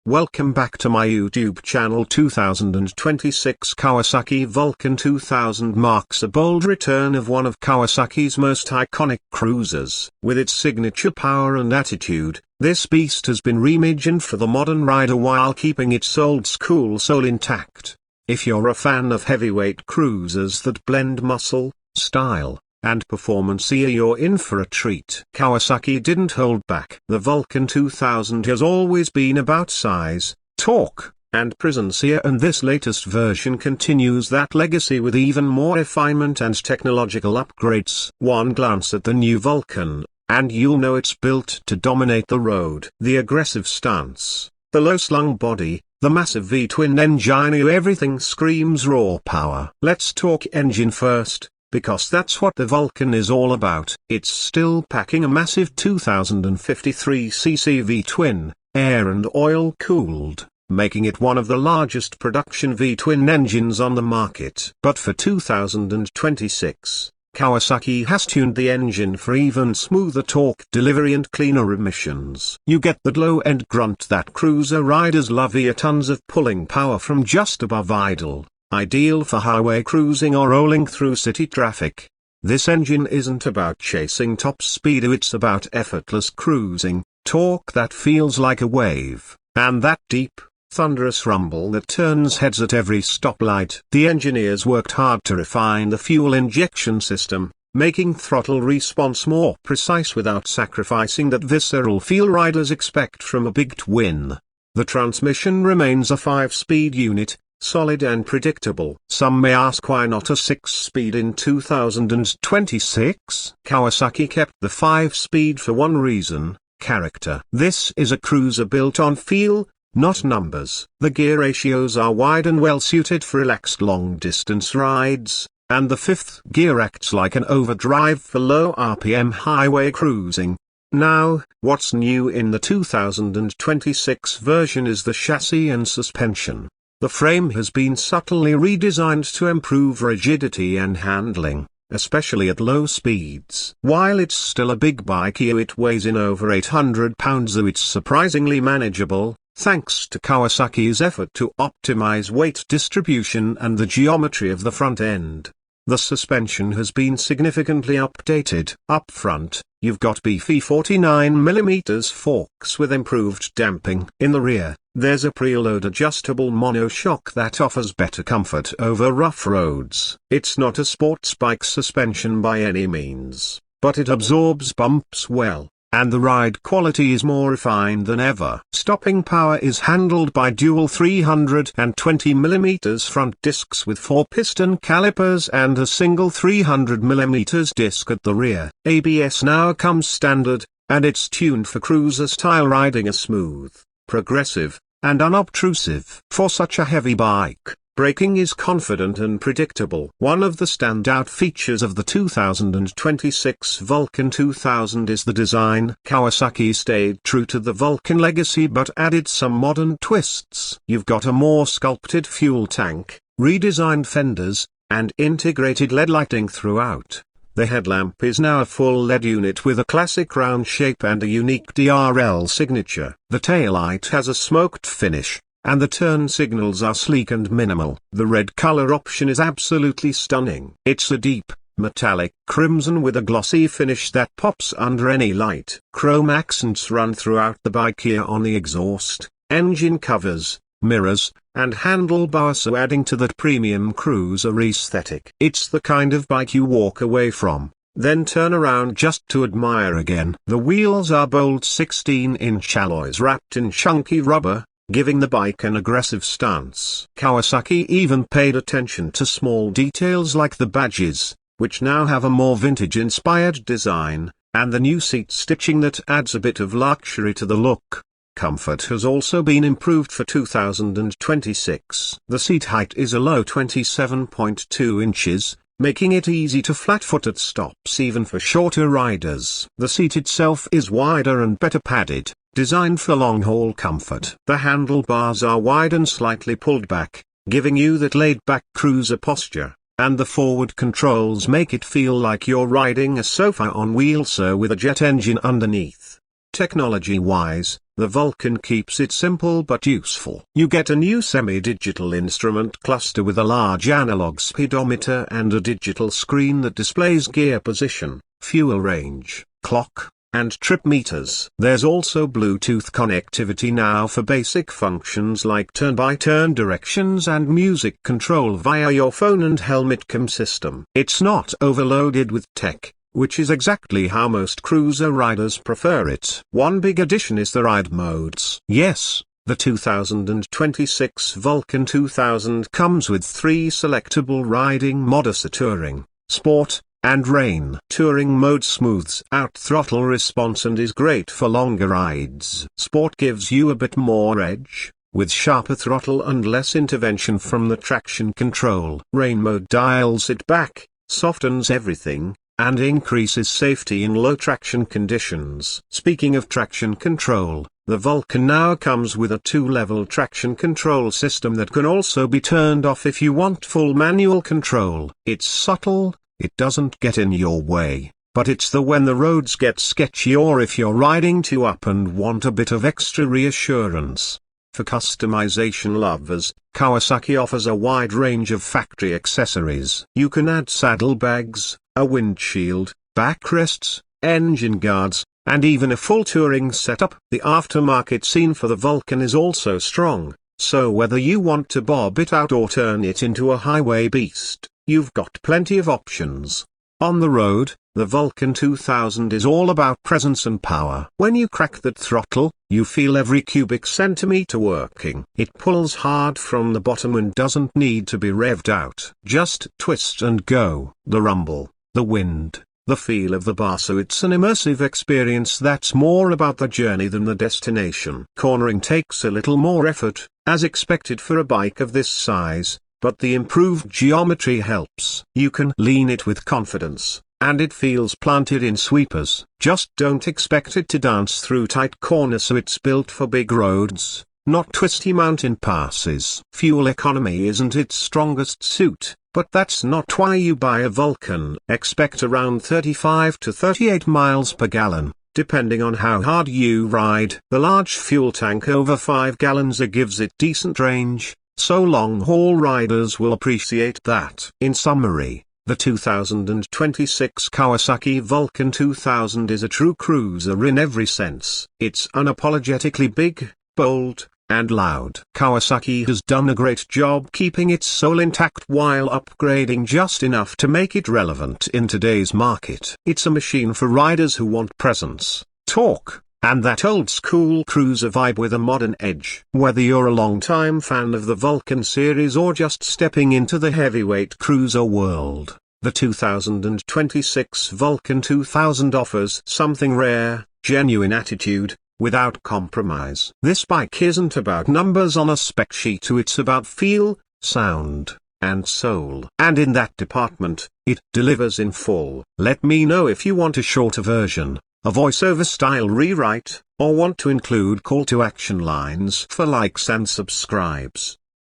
Welcome back to my YouTube channel. 2026 Kawasaki Vulcan 2000 marks a bold return of one of Kawasaki's most iconic cruisers. With its signature power and attitude, this beast has been reimagined for the modern rider while keeping its old-school soul intact. If you're a fan of heavyweight cruisers that blend muscle, style, and performance, you're in for a treat. Kawasaki didn't hold back. The Vulcan 2000 has always been about size, torque, and presence, and this latest version continues that legacy with even more refinement and technological upgrades. One glance at the new Vulcan, and you'll know it's built to dominate the road. The aggressive stance, the low-slung body, the massive V-twin engine, everything screams raw power. Let's talk engine first, because that's what the Vulcan is all about. It's still packing a massive 2053cc V-twin, air and oil cooled, making it one of the largest production V-twin engines on the market. But for 2026, Kawasaki has tuned the engine for even smoother torque delivery and cleaner emissions. You get that low-end grunt that cruiser riders love, tons of pulling power from just above idle, ideal for highway cruising or rolling through city traffic. This engine isn't about chasing top speed, it's about effortless cruising, torque that feels like a wave, and that deep, thunderous rumble that turns heads at every stoplight. The engineers worked hard to refine the fuel injection system, making throttle response more precise without sacrificing that visceral feel riders expect from a big twin. The transmission remains a 5-speed unit, solid and predictable. Some may ask, why not a 6-speed in 2026? Kawasaki kept the 5-speed for one reason: character. This is a cruiser built on feel, not numbers. The gear ratios are wide and well suited for relaxed long-distance rides, and the fifth gear acts like an overdrive for low RPM highway cruising. Now, what's new in the 2026 version is the chassis and suspension. The frame has been subtly redesigned to improve rigidity and handling, especially at low speeds. While it's still a big bike, it weighs in over 800 pounds, though it's surprisingly manageable, thanks to Kawasaki's effort to optimize weight distribution and the geometry of the front end. The suspension has been significantly updated. Up front, you've got beefy 49mm forks with improved damping. In the rear, there's a preload adjustable monoshock that offers better comfort over rough roads. It's not a sports bike suspension by any means, but it absorbs bumps well, and the ride quality is more refined than ever. Stopping power is handled by dual 320mm front discs with 4 piston calipers and a single 300mm disc at the rear. ABS now comes standard, and it's tuned for cruiser-style riding, a smooth, progressive, and unobtrusive. For such a heavy bike, braking is confident and predictable. One of the standout features of the 2026 Vulcan 2000 is the design. Kawasaki stayed true to the Vulcan legacy but added some modern twists. You've got a more sculpted fuel tank, redesigned fenders, and integrated LED lighting throughout. The headlamp is now a full LED unit with a classic round shape and a unique DRL signature. The taillight has a smoked finish, and the turn signals are sleek and minimal. The red color option is absolutely stunning. It's a deep, metallic crimson with a glossy finish that pops under any light. Chrome accents run throughout the bike, here on the exhaust, engine covers, mirrors, and handlebars, so adding to that premium cruiser aesthetic. It's the kind of bike you walk away from, then turn around just to admire again. The wheels are bold 16-inch alloys wrapped in chunky rubber, giving the bike an aggressive stance. Kawasaki even paid attention to small details like the badges, which now have a more vintage-inspired design, and the new seat stitching that adds a bit of luxury to the look. Comfort has also been improved for 2026. The seat height is a low 27.2 inches, making it easy to flat-foot at stops even for shorter riders. The seat itself is wider and better padded, designed for long-haul comfort. The handlebars are wide and slightly pulled back, giving you that laid-back cruiser posture, and the forward controls make it feel like you're riding a sofa on wheels, with a jet engine underneath. Technology-wise, the Vulcan keeps it simple but useful. You get a new semi-digital instrument cluster with a large analog speedometer and a digital screen that displays gear position, fuel range, clock, and trip meters. There's also Bluetooth connectivity now for basic functions like turn-by-turn directions and music control via your phone and helmet cam system. It's not overloaded with tech, which is exactly how most cruiser riders prefer it. One big addition is the ride modes. Yes, the 2026 Vulcan 2000 comes with 3 selectable riding modes: Touring, Sport, and Rain. Touring mode smooths out throttle response and is great for longer rides. Sport gives you a bit more edge, with sharper throttle and less intervention from the traction control. Rain mode dials it back, softens everything, and increases safety in low traction conditions. Speaking of traction control, the Vulcan now comes with a 2-level traction control system that can also be turned off if you want full manual control. It's subtle, it doesn't get in your way, but it's when the roads get sketchy or if you're riding too up and want a bit of extra reassurance. For customization lovers, Kawasaki offers a wide range of factory accessories. You can add saddlebags, a windshield, backrests, engine guards, and even a full touring setup. The aftermarket scene for the Vulcan is also strong, so whether you want to bob it out or turn it into a highway beast, you've got plenty of options. On the road, the Vulcan 2000 is all about presence and power. When you crack that throttle, you feel every cubic centimeter working. It pulls hard from the bottom and doesn't need to be revved out. Just twist and go. The rumble, the wind, the feel of the bar, so it's an immersive experience that's more about the journey than the destination. Cornering takes a little more effort, as expected for a bike of this size, but the improved geometry helps. You can lean it with confidence, and it feels planted in sweepers. Just don't expect it to dance through tight corners, so it's built for big roads, not twisty mountain passes. Fuel economy isn't its strongest suit, but that's not why you buy a Vulcan. Expect around 35 to 38 miles per gallon, depending on how hard you ride. The large fuel tank over 5 gallons gives it decent range, so long-haul riders will appreciate that. In summary, the 2026 Kawasaki Vulcan 2000 is a true cruiser in every sense. It's unapologetically big, bold, and loud. Kawasaki has done a great job keeping its soul intact while upgrading just enough to make it relevant in today's market. It's a machine for riders who want presence, torque, and that old-school cruiser vibe with a modern edge. Whether you're a long-time fan of the Vulcan series or just stepping into the heavyweight cruiser world, the 2026 Vulcan 2000 offers something rare, genuine attitude, without compromise. This bike isn't about numbers on a spec sheet, it's about feel, sound, and soul. And in that department, it delivers in full. Let me know if you want a shorter version, a voiceover style rewrite, or want to include call to action lines for likes and subscribes.